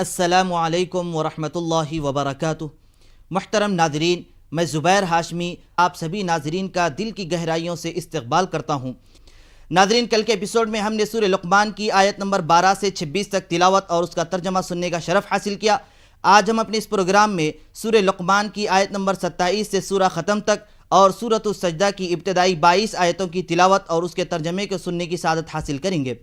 السلام علیکم ورحمۃ اللہ وبرکاتہ۔ محترم ناظرین، میں زبیر ہاشمی آپ سبھی ناظرین کا دل کی گہرائیوں سے استقبال کرتا ہوں۔ ناظرین، کل کے ایپیسوڈ میں ہم نے سورہ لقمان کی آیت نمبر 12 سے 26 تک تلاوت اور اس کا ترجمہ سننے کا شرف حاصل کیا۔ آج ہم اپنے اس پروگرام میں سورہ لقمان کی آیت نمبر 27 سے سورہ ختم تک اور سورۃ السجدہ کی ابتدائی 22 آیتوں کی تلاوت اور اس کے ترجمے کو سننے کی سعادت حاصل کریں گے۔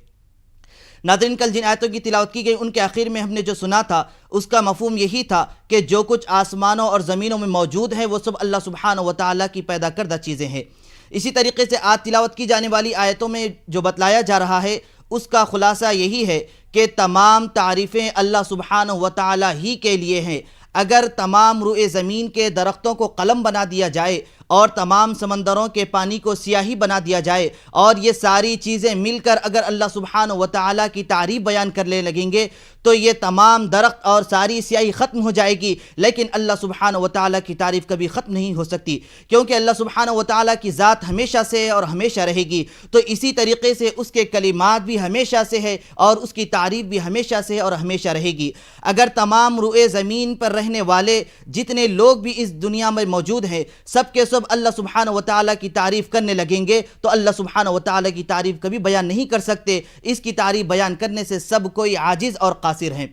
ناظرین، کل جن آیتوں کی تلاوت کی گئی ان کے آخر میں ہم نے جو سنا تھا اس کا مفہوم یہی تھا کہ جو کچھ آسمانوں اور زمینوں میں موجود ہے وہ سب اللہ سبحانہ و تعالیٰ کی پیدا کردہ چیزیں ہیں۔ اسی طریقے سے آج تلاوت کی جانے والی آیتوں میں جو بتلایا جا رہا ہے اس کا خلاصہ یہی ہے کہ تمام تعریفیں اللہ سبحانہ و تعالیٰ ہی کے لیے ہیں۔ اگر تمام روئے زمین کے درختوں کو قلم بنا دیا جائے اور تمام سمندروں کے پانی کو سیاہی بنا دیا جائے اور یہ ساری چیزیں مل کر اگر اللہ سبحانہ و تعالیٰ کی تعریف بیان کرنے لگیں گے تو یہ تمام درخت اور ساری سیاہی ختم ہو جائے گی، لیکن اللہ سبحانہ و تعالیٰ کی تعریف کبھی ختم نہیں ہو سکتی، کیونکہ اللہ سبحانہ و تعالیٰ کی ذات ہمیشہ سے ہے اور ہمیشہ رہے گی۔ تو اسی طریقے سے اس کے کلمات بھی ہمیشہ سے ہے اور اس کی تعریف بھی ہمیشہ سے ہے اور ہمیشہ رہے گی۔ اگر تمام روئے زمین پر رہنے والے جتنے لوگ بھی اس دنیا میں موجود ہیں سب کے سب اللہ سبحانہ و تعالیٰ کی تعریف کرنے لگیں گے تو اللہ سبحانہ و تعالیٰ کی تعریف کبھی بیان نہیں کر سکتے۔ اس کی تعریف بیان کرنے سے سب کوئی عاجز اور قاصر ہیں۔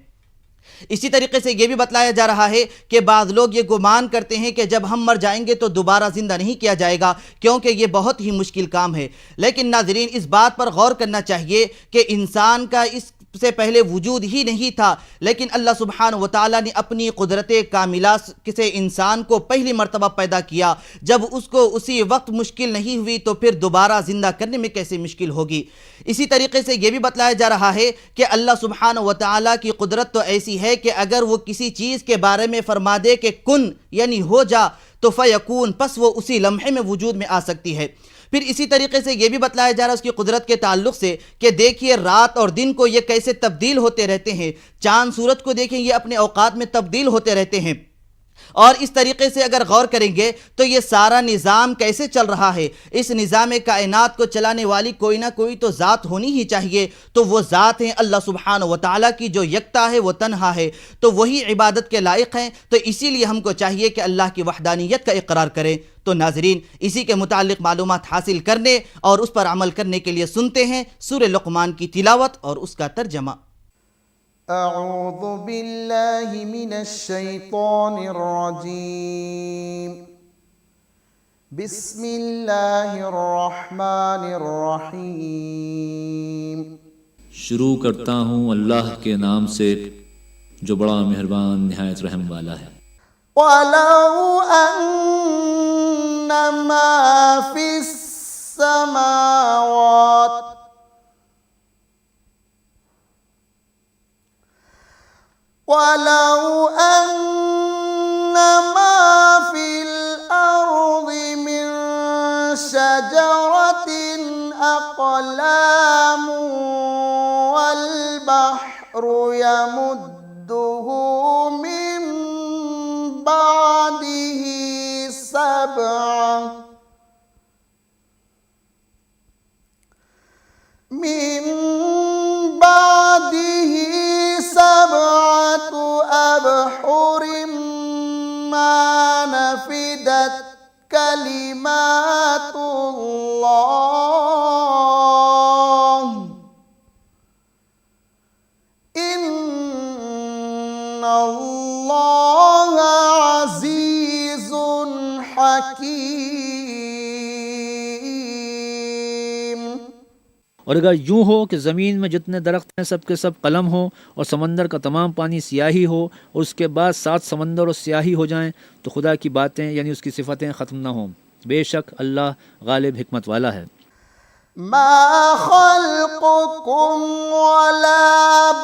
اسی طریقے سے یہ بھی بتلایا جا رہا ہے کہ بعض لوگ یہ گمان کرتے ہیں کہ جب ہم مر جائیں گے تو دوبارہ زندہ نہیں کیا جائے گا، کیونکہ یہ بہت ہی مشکل کام ہے۔ لیکن ناظرین، اس بات پر غور کرنا چاہیے کہ انسان کا اس سے پہلے وجود ہی نہیں تھا، لیکن اللہ سبحانہ و تعالیٰ نے اپنی قدرت کاملہ سے انسان کو پہلی مرتبہ پیدا کیا۔ جب اس کو اسی وقت مشکل نہیں ہوئی تو پھر دوبارہ زندہ کرنے میں کیسے مشکل ہوگی۔ اسی طریقے سے یہ بھی بتلایا جا رہا ہے کہ اللہ سبحانہ و تعالیٰ کی قدرت تو ایسی ہے کہ اگر وہ کسی چیز کے بارے میں فرما دے کہ کن یعنی ہو جا تو فیکون، پس وہ اسی لمحے میں وجود میں آ سکتی ہے۔ پھر اسی طریقے سے یہ بھی بتلایا جا رہا ہے اس کی قدرت کے تعلق سے کہ دیکھیے رات اور دن کو یہ کیسے تبدیل ہوتے رہتے ہیں، چاند سورج کو دیکھیں یہ اپنے اوقات میں تبدیل ہوتے رہتے ہیں، اور اس طریقے سے اگر غور کریں گے تو یہ سارا نظام کیسے چل رہا ہے۔ اس نظام کائنات کو چلانے والی کوئی نہ کوئی تو ذات ہونی ہی چاہیے، تو وہ ذات ہیں اللہ سبحانہ و تعالیٰ کی جو یکتا ہے، وہ تنہا ہے، تو وہی عبادت کے لائق ہیں۔ تو اسی لیے ہم کو چاہیے کہ اللہ کی وحدانیت کا اقرار کریں۔ تو ناظرین، اسی کے متعلق معلومات حاصل کرنے اور اس پر عمل کرنے کے لیے سنتے ہیں سورہ لقمان کی تلاوت اور اس کا ترجمہ۔ اعوذ باللہ من الشیطان الرجیم، بسم اللہ الرحمن الرحیم۔ شروع کرتا ہوں اللہ کے نام سے جو بڑا مہربان نہایت رحم والا ہے۔ وَلَوْ أَنَّ مَا فِي السَّمَاوَاتِ وَلَوْ أَنَّ مَا فِي الْأَرْضِ مِن شَجَرَةٍ أَقْلَامٌ وَالْبَحْرُ يَمُدُّهُ مِن بَعْدِهِ سَبْعَةُ أَبْحُرٍ مَا نَفِدَتْ كَلِمَاتُ اللَّهِ إِنَّ اللَّهَ عَزِيزٌ حَكِيمٌ۔ اور اگر یوں ہو کہ زمین میں جتنے درخت ہیں سب کے سب قلم ہو اور سمندر کا تمام پانی سیاہی ہو اور اس کے بعد 7 سمندر اور سیاہی ہو جائیں تو خدا کی باتیں یعنی اس کی صفتیں ختم نہ ہوں۔ بے شک اللہ غالب حکمت والا ہے۔ ما خلقكم ولا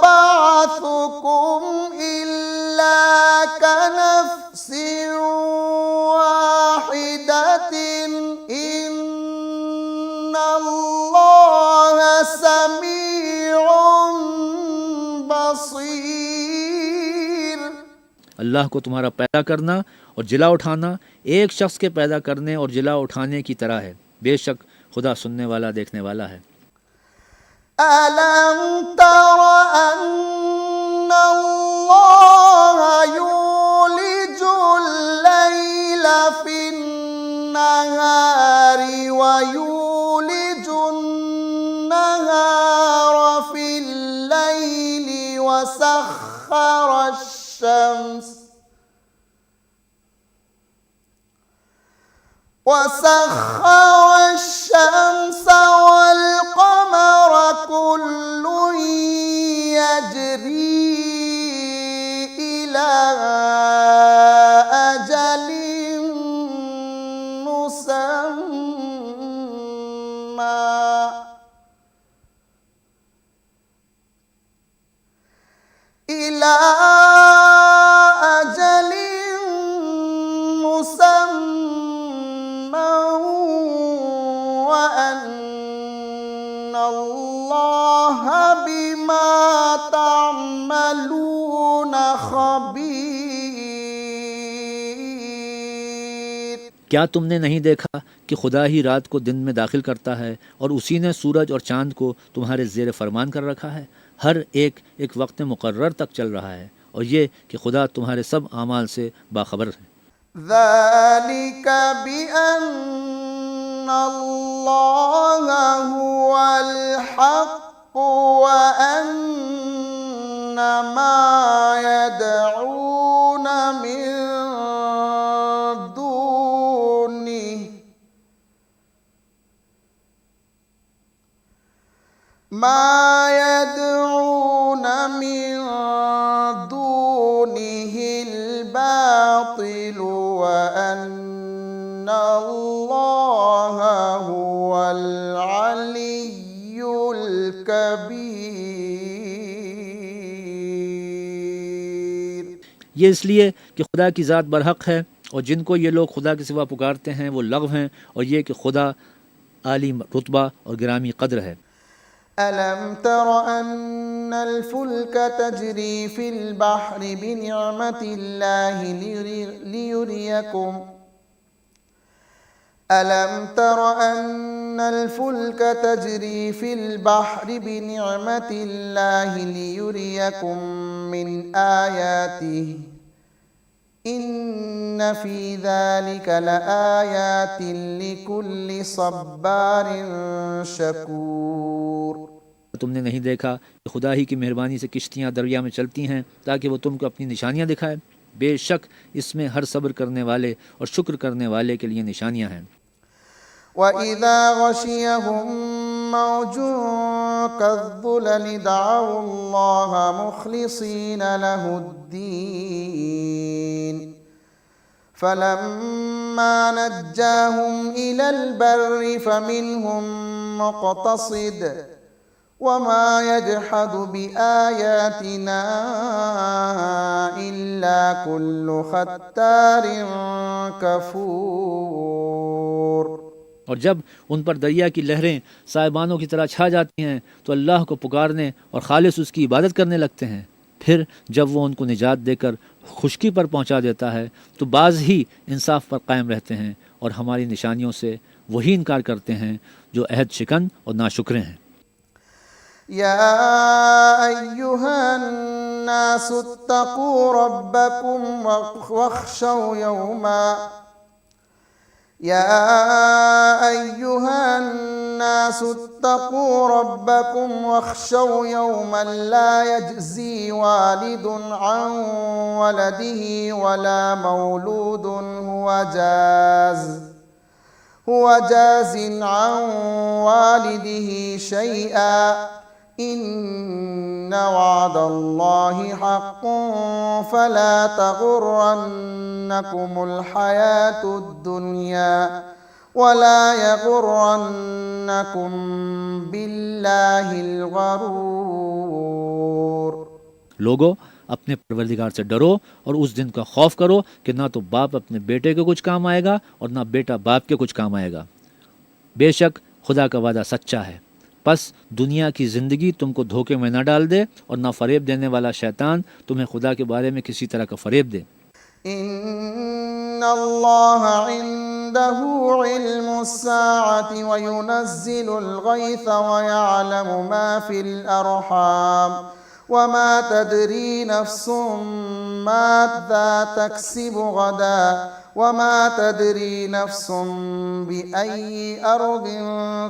بعثكم إلا كنفس واحدة إن الله سميع بصير۔ اللہ کو تمہارا پیدا کرنا اور جلا اٹھانا ایک شخص کے پیدا کرنے اور جلا اٹھانے کی طرح ہے، بے شک خدا سننے والا دیکھنے والا ہے۔ أَلَمْ تَرَ أَنَّ اللہ یولج اللیل فی النہار ویولج النہار فی اللیل وسخر الشمس والقمر كل يجري إلى أجل مسمى إلى أجل مسمى وأن الله بما تعملون خبير. کیا تم نے نہیں دیکھا کہ خدا ہی رات کو دن میں داخل کرتا ہے اور اسی نے سورج اور چاند کو تمہارے زیر فرمان کر رکھا ہے؟ ہر ایک وقت مقرر تک چل رہا ہے، اور یہ کہ خدا تمہارے سب اعمال سے باخبر ہے. ذلك بأن الله هو الحق وأن ما يدعون من دونه الباطل وأن الله هو العلي الكبير. یہ اس لیے کہ خدا کی ذات برحق ہے، اور جن کو یہ لوگ خدا کے سوا پکارتے ہیں وہ لغو ہیں، اور یہ کہ خدا عالی رتبہ اور گرامی قدر ہے. ألم تر أن الفلك تجري في البحر بنعمة الله ليريكم ألم تر أن الفلك تجري في البحر بنعمة الله ليريكم من آياته إن في ذلك لآيات لكل صبار شكور. تم نے نہیں دیکھا کہ خدا ہی کی مہربانی سے کشتیاں دریا میں چلتی ہیں تاکہ وہ تم کو اپنی نشانیاں دکھائے؟ بے شک اس میں ہر صبر کرنے والے اور شکر کرنے والے کے لیے نشانیاں ہیں. وَإِذَا غَشِيَهُم مَّوْجٌ كَالظُّلَلِ دَعَوُا اللَّهَ مُخْلِصِينَ لَهُ الدِّينَ فَلَمَّا نَجَّاهُمْ إِلَى الْبَرِّ فَمِنْهُم مُّقْتَصِدٌ وَمَا يَجْحَدُ بِآيَاتِنَا إِلَّا كُلُّ خَتَّارٍ كَفُورٍ. اور جب ان پر دریا کی لہریں صاحبانوں کی طرح چھا جاتی ہیں تو اللہ کو پکارنے اور خالص اس کی عبادت کرنے لگتے ہیں. پھر جب وہ ان کو نجات دے کر خشکی پر پہنچا دیتا ہے تو بعض ہی انصاف پر قائم رہتے ہیں، اور ہماری نشانیوں سے وہی انکار کرتے ہیں جو عہد شکن اور ناشکرے ہیں. يا أيها الناس اتقوا ربكم واخشوا يوما يا أيها الناس اتقوا ربكم واخشوا يوما لا يجزي والد عن ولده ولا مولود هو جاز عن والده شيئا إن وعد الله حق فلا تغرنكم الحياة الدنيا ولا يغرنكم بالله الغرور. لوگو اپنے پروردگار سے ڈرو اور اس دن کا خوف کرو کہ نہ تو باپ اپنے بیٹے کے کچھ کام آئے گا اور نہ بیٹا باپ کے کچھ کام آئے گا. بے شک خدا کا وعدہ سچا ہے، پس دنیا کی زندگی تم کو دھوکے میں نہ ڈال دے اور نہ فریب دینے والا شیطان تمہیں خدا کے بارے میں کسی طرح کا فریب دے. إن الله عنده علم الساعة وينزل الغيث ويعلم ما في الأرحام وما تدري نفس ماذا تكسب غدا وما تدري نفس بأي أرض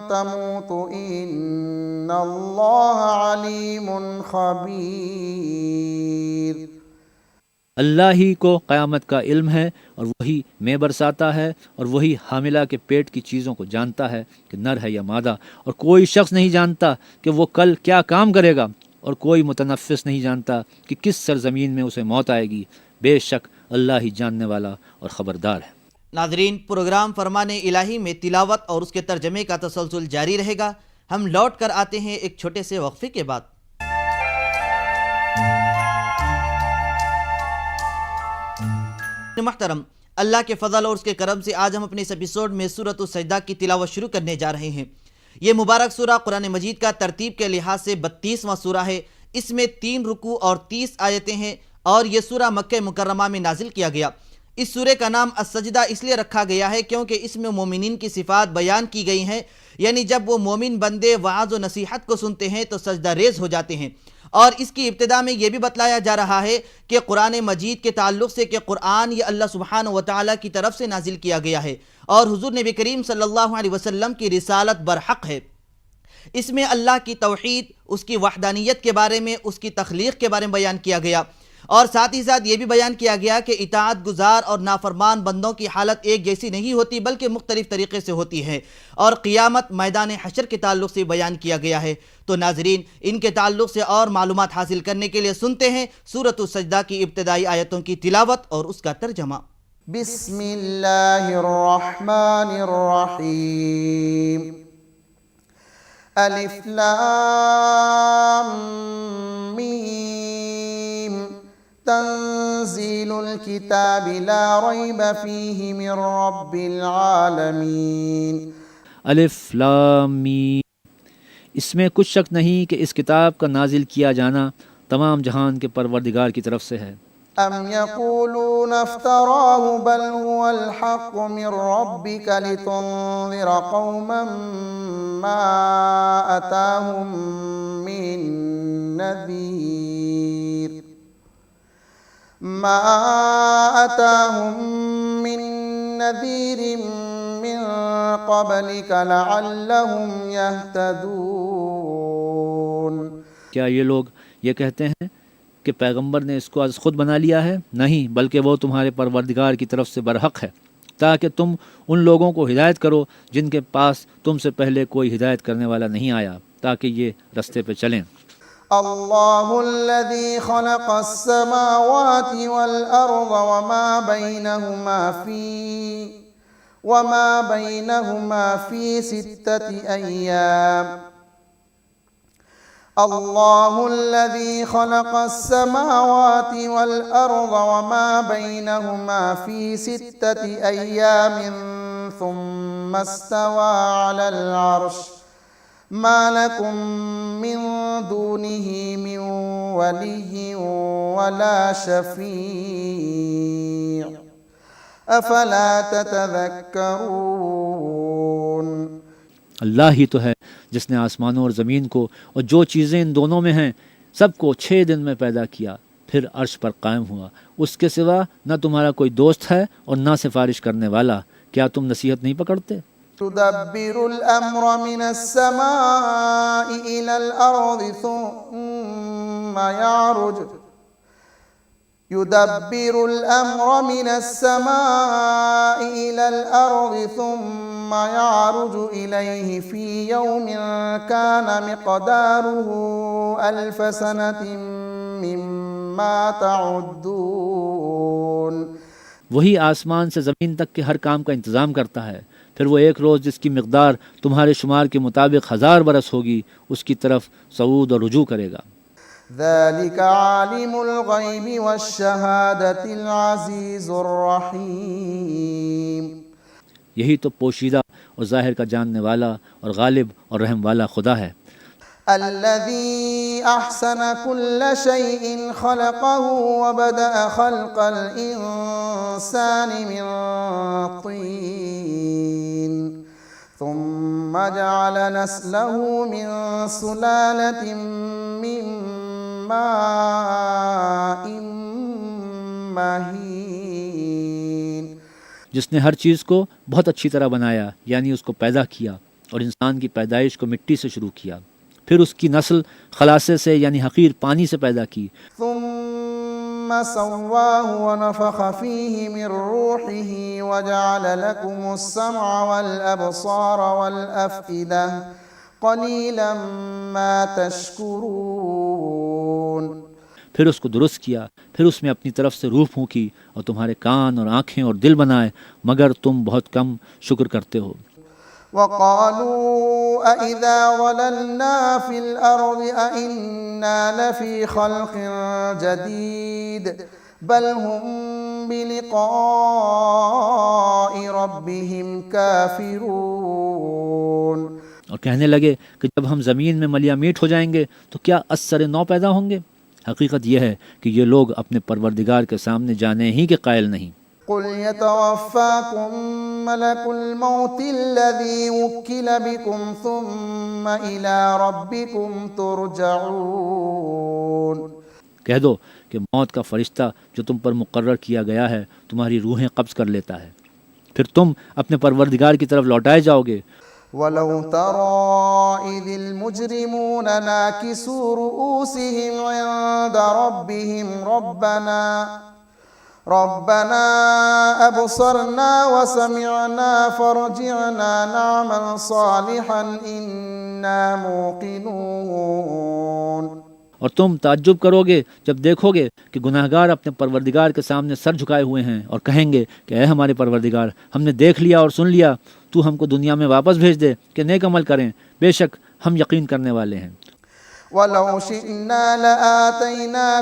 تموت إن الله عليم خبير۔ اللہ ہی کو قیامت کا علم ہے اور وہی میں برساتا ہے اور وہی حاملہ کے پیٹ کی چیزوں کو جانتا ہے کہ نر ہے یا مادہ، اور کوئی شخص نہیں جانتا کہ وہ کل کیا کام کرے گا، اور کوئی متنفس نہیں جانتا کہ کس سرزمین میں اسے موت آئے گی۔ بے شک اللہ ہی جاننے والا اور خبردار ہے۔ ناظرین، پروگرام فرمان الہی میں تلاوت اور اس کے ترجمے کا تسلسل جاری رہے گا۔ ہم لوٹ کر آتے ہیں ایک چھوٹے سے وقفے کے بعد۔ محترم، اللہ کے فضل اور اس کے کرم سے آج ہم اپنے اس ایپیسوڈ میں سورۃ السجدہ کی تلاوت شروع کرنے جا رہے ہیں۔ یہ مبارک سورہ قرآن مجید کا ترتیب کے لحاظ سے 32واں سورہ ہے۔ اس میں 3 رکوع اور 30 آیتیں ہیں اور یہ سورہ مکہ مکرمہ میں نازل کیا گیا۔ اس سورہ کا نام السجدہ اس لیے رکھا گیا ہے کیونکہ اس میں مومنین کی صفات بیان کی گئی ہیں، یعنی جب وہ مومن بندے وعظ و نصیحت کو سنتے ہیں تو سجدہ ریز ہو جاتے ہیں۔ اور اس کی ابتدا میں یہ بھی بتلایا جا رہا ہے کہ قرآن مجید کے تعلق سے کہ قرآن یہ اللہ سبحانہ و تعالیٰ کی طرف سے نازل کیا گیا ہے اور حضور نبی کریم صلی اللہ علیہ وسلم کی رسالت برحق ہے۔ اس میں اللہ کی توحید، اس کی وحدانیت کے بارے میں، اس کی تخلیق کے بارے میں بیان کیا گیا، اور ساتھ ہی ساتھ یہ بھی بیان کیا گیا کہ اطاعت گزار اور نافرمان بندوں کی حالت ایک جیسی نہیں ہوتی بلکہ مختلف طریقے سے ہوتی ہے، اور قیامت میدان حشر کے تعلق سے بیان کیا گیا ہے۔ تو ناظرین، ان کے تعلق سے اور معلومات حاصل کرنے کے لیے سنتے ہیں سورۃ السجدہ کی ابتدائی آیتوں کی تلاوت اور اس کا ترجمہ۔ بسم اللہ الرحمن الرحیم۔ الف لام میم تنزیل الکتاب لا ریب فیہ من رب العالمین۔ الف لام میم، اس میں کچھ شک نہیں کہ اس کتاب کا نازل کیا جانا تمام جہان کے پروردگار کی طرف سے ہے۔ ام یقولون افتراہ بل هو الحق من ربک لتنذر قوما ما اتاهم من نذیر من قبلک لعلهم یہتدون۔ کیا یہ لوگ یہ کہتے ہیں کہ پیغمبر نے اس کو از خود بنا لیا ہے؟ نہیں، بلکہ وہ تمہارے پروردگار کی طرف سے برحق ہے، تاکہ تم ان لوگوں کو ہدایت کرو جن کے پاس تم سے پہلے کوئی ہدایت کرنے والا نہیں آیا، تاکہ یہ رستے پہ چلیں۔ اللہ الذی خلق السماوات والارض وما بینہما فی 6 ایام۔ اللہ الذی خلق السماوات والارض وما بینہما فی 6 ایام ثم استوى علی العرش ما لکم من دونہ من ولی ولا شفیع افلا تتذکرون۔ اللہ ہی تو ہے جس نے آسمانوں اور زمین کو اور جو چیزیں ان دونوں میں ہیں سب کو 6 دن میں پیدا کیا، پھر عرش پر قائم ہوا۔ اس کے سوا نہ تمہارا کوئی دوست ہے اور نہ سفارش کرنے والا۔ کیا تم نصیحت نہیں پکڑتے؟ تدبر الامر من السماء الى الارض ثم يعرج يدبر الامر من السماء الى الارض ثم يعرج اليه في يوم كان مقداره 1000 سنة مما تعدون۔ وہی آسمان سے زمین تک کے ہر کام کا انتظام کرتا ہے، پھر وہ ایک روز جس کی مقدار تمہارے شمار کے مطابق 1000 برس ہوگی اس کی طرف صعود اور رجوع کرے گا۔ ذلك عالم الغیب والشہادة العزیز الرحیم۔ یہی تو پوشیدہ اور ظاہر کا جاننے والا اور غالب اور رحم والا خدا ہے۔ الذي احسن كل شيء خلقه وبدأ خلق الانسان من طين ثم جعل نسله من سلالة من ماء مهين. جس نے ہر چیز کو بہت اچھی طرح بنایا، یعنی اس کو پیدا کیا، اور انسان کی پیدائش کو مٹی سے شروع کیا، پھر اس کی نسل خلاصے سے یعنی حقیر پانی سے پیدا کی، ثم سواه ونفخ فيه من روحه وجعل لكم السمع والأبصار والأفئدة قليلا ما تشكرون. پھر اس کو درست کیا، پھر اس میں اپنی طرف سے روح پھونکی اور تمہارے کان اور آنکھیں اور دل بنائے، مگر تم بہت کم شکر کرتے ہو. وقالوا أإذا ضللنا في الأرض أإنا لفي خلق جديد بل هم بلقاء ربهم كافرون. اور کہنے لگے کہ جب ہم زمین میں ملیا میٹ ہو جائیں گے تو کیا اثر نو پیدا ہوں گے؟ حقیقت یہ ہے کہ یہ لوگ اپنے پروردگار کے سامنے جانے ہی کے قائل نہیں. قل يتوفاكم ملك الموت الذي وكل بكم ثم إلى ربكم ترجعون. کہہ دو کہ موت کا فرشتہ جو تم پر مقرر کیا گیا ہے تمہاری روحیں قبض کر لیتا ہے، پھر تم اپنے پروردگار کی طرف لوٹائے جاؤ گے. ولو ترى إذ المجرمون ناكسوا رؤوسهم عند ربهم ربنا أبصرنا وسمعنا فارجعنا نعمل صالحا إنا موقنون. اور تم تعجب کرو گے جب دیکھو گے کہ گناہگار اپنے پروردگار کے سامنے سر جھکائے ہوئے ہیں اور کہیں گے کہ اے ہمارے پروردگار، ہم نے دیکھ لیا اور سن لیا، تو ہم کو دنیا میں واپس بھیج دے کہ نیک عمل کریں، بے شک ہم یقین کرنے والے ہیں. ولو شئنا لآتينا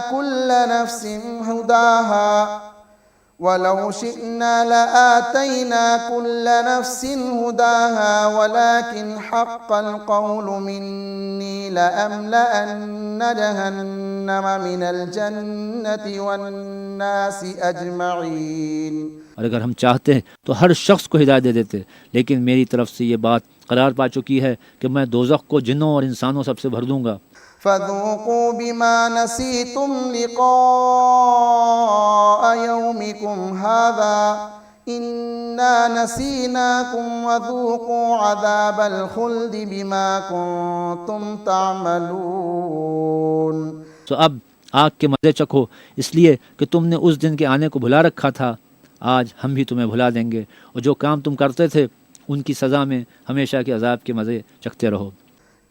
كل نفس هداها ولكن حق القول مني لأملأن جهنم من الجنة والناس أجمعين. اور اگر ہم چاہتے تو ہر شخص کو ہدایت دے دیتے، لیکن میری طرف سے یہ بات قرار پا چکی ہے کہ میں دوزخ کو جنوں اور انسانوں سب سے بھر دوں گا. فذوقوا بما نسيتم لقاء يومكم هذا إنا نسيناكم وذوقوا عذاب الخلد بما كنتم تعملون. تو اب آگ کے مزے چکھو، اس لیے کہ تم نے اس دن کے آنے کو بھلا رکھا تھا. آج ہم بھی تمہیں بھلا دیں گے، اور جو کام تم کرتے تھے ان کی سزا میں ہمیشہ کے عذاب کے مزے چکھتے رہو.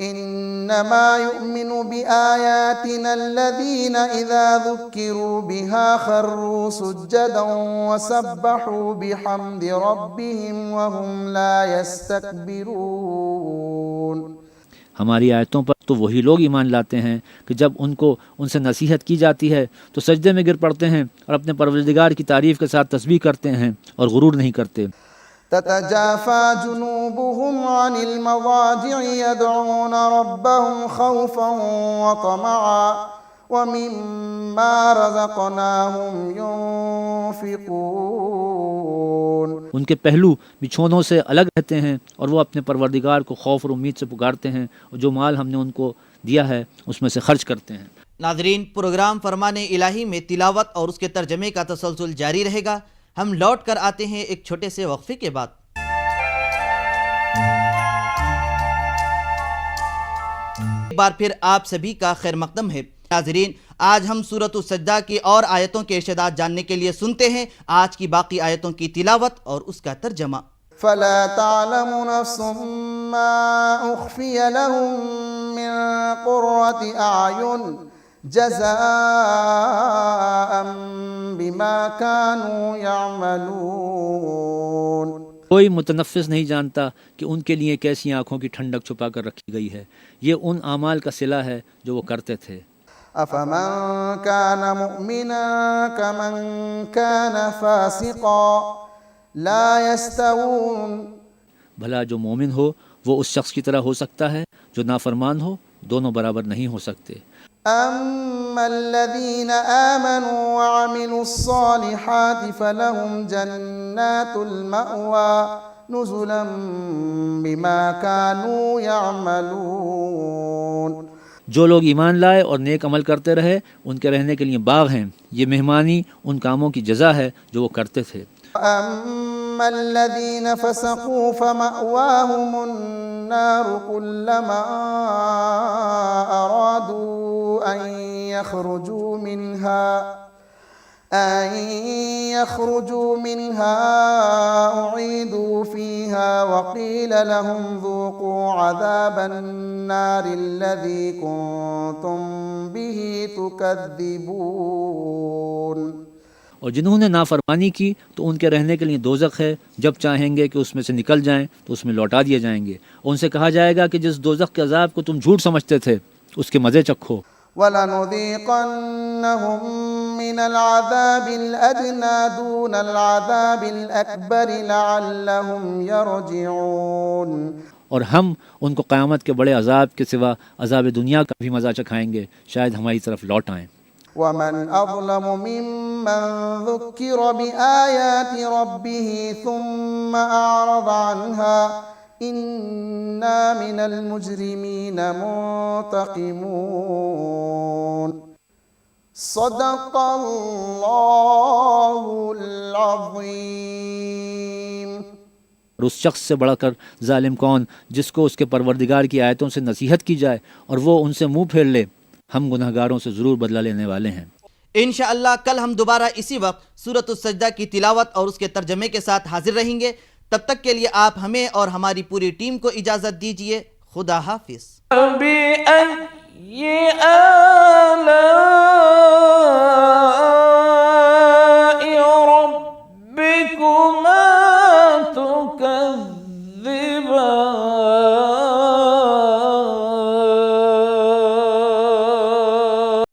انما يؤمن بآياتنا الذين اذا ذكروا بها خروا سجدا وسبحوا بحمد ربهم وهم لا يستكبرون. ہماری آیتوں پر تو وہی لوگ ایمان لاتے ہیں کہ جب ان سے نصیحت کی جاتی ہے تو سجدے میں گر پڑتے ہیں اور اپنے پروردگار کی تعریف کے ساتھ تسبیح کرتے ہیں اور غرور نہیں کرتے. تتجافى جنوبهم عن المضاجع يدعون ربهم خوفا وطمعا ومما رزقناهم ينفقون. ان کے پہلو بچھونوں سے الگ رہتے ہیں اور وہ اپنے پروردگار کو خوف اور امید سے پکارتے ہیں اور جو مال ہم نے ان کو دیا ہے اس میں سے خرچ کرتے ہیں. ناظرین، پروگرام فرمان الہی میں تلاوت اور اس کے ترجمے کا تسلسل جاری رہے گا. ہم لوٹ کر آتے ہیں ایک چھوٹے سے وقفے کے بعد. ایک بار پھر آپ سبھی کا خیر مقدم ہے. ناظرین، آج ہم سورۃ السجدہ کی اور آیتوں کے ارشادات جاننے کے لیے سنتے ہیں آج کی باقی آیتوں کی تلاوت اور اس کا ترجمہ. فلا تعلم نفس ما اخفي لهم من قرة اعين جزاء بما كانوا يعملون. کوئی متنفس نہیں جانتا کہ ان کے لیے کیسی آنکھوں کی ٹھنڈک چھپا کر رکھی گئی ہے، یہ ان اعمال کا صلہ ہے جو وہ کرتے تھے. افمن كان مؤمنا كمن كان فاسقا لا يستوون. بھلا جو مومن ہو وہ اس شخص کی طرح ہو سکتا ہے جو نافرمان ہو؟ دونوں برابر نہیں ہو سکتے. اما الذين آمنوا وعملوا الصالحات فلهم جنات المأوى نزلا بما كانوا يعملون. جو لوگ ایمان لائے اور نیک عمل کرتے رہے ان کے رہنے کے لیے باغ ہیں، یہ مہمانی ان کاموں کی جزا ہے جو وہ کرتے تھے۔ وأما الذين فسقوا فمأواهم النار كلما أرادوا أن يخرجوا منها أعيدوا فيها وقيل لهم ذوقوا عذاب النار الذي كنتم به تكذبون۔ اور جنہوں نے نافرمانی کی تو ان کے رہنے کے لیے دوزخ ہے، جب چاہیں گے کہ اس میں سے نکل جائیں تو اس میں لوٹا دیے جائیں گے، اور ان سے کہا جائے گا کہ جس دوزخ کے عذاب کو تم جھوٹ سمجھتے تھے اس کے مزے چکھو۔ وَلَنُذِيقَنَّهُم مِّنَ الْعَذَابِ الْأَدْنَىٰ دُونَ الْعَذَابِ الْأَكْبَرِ لَعَلَّهُمْ يَرْجِعُونَ، اور ہم ان کو قیامت کے بڑے عذاب کے سوا عذاب دنیا کا بھی مزہ چکھائیں گے، شاید ہماری طرف لوٹ آئیں۔ وَمَنْ أَظْلَمُ مِمَّنْ ذُكِّرَ بِآيَاتِ رَبِّهِ ثُمَّ أَعْرَضَ عَنْهَا إِنَّا مِنَ الْمُجْرِمِينَ مُنْتَقِمُونَ۔ صدق اللہ العظیم۔ اور اس شخص سے بڑھ کر ظالم کون جس کو اس کے پروردگار کی آیتوں سے نصیحت کی جائے اور وہ ان سے منہ پھیر لے، ہم گناہگاروں سے ضرور بدلہ لینے والے ہیں۔ انشاءاللہ کل ہم دوبارہ اسی وقت سورۃ السجدہ کی تلاوت اور اس کے ترجمے کے ساتھ حاضر رہیں گے، تب تک کے لیے آپ ہمیں اور ہماری پوری ٹیم کو اجازت دیجیے، خدا حافظ۔ بِأَيِّ آلَاءِ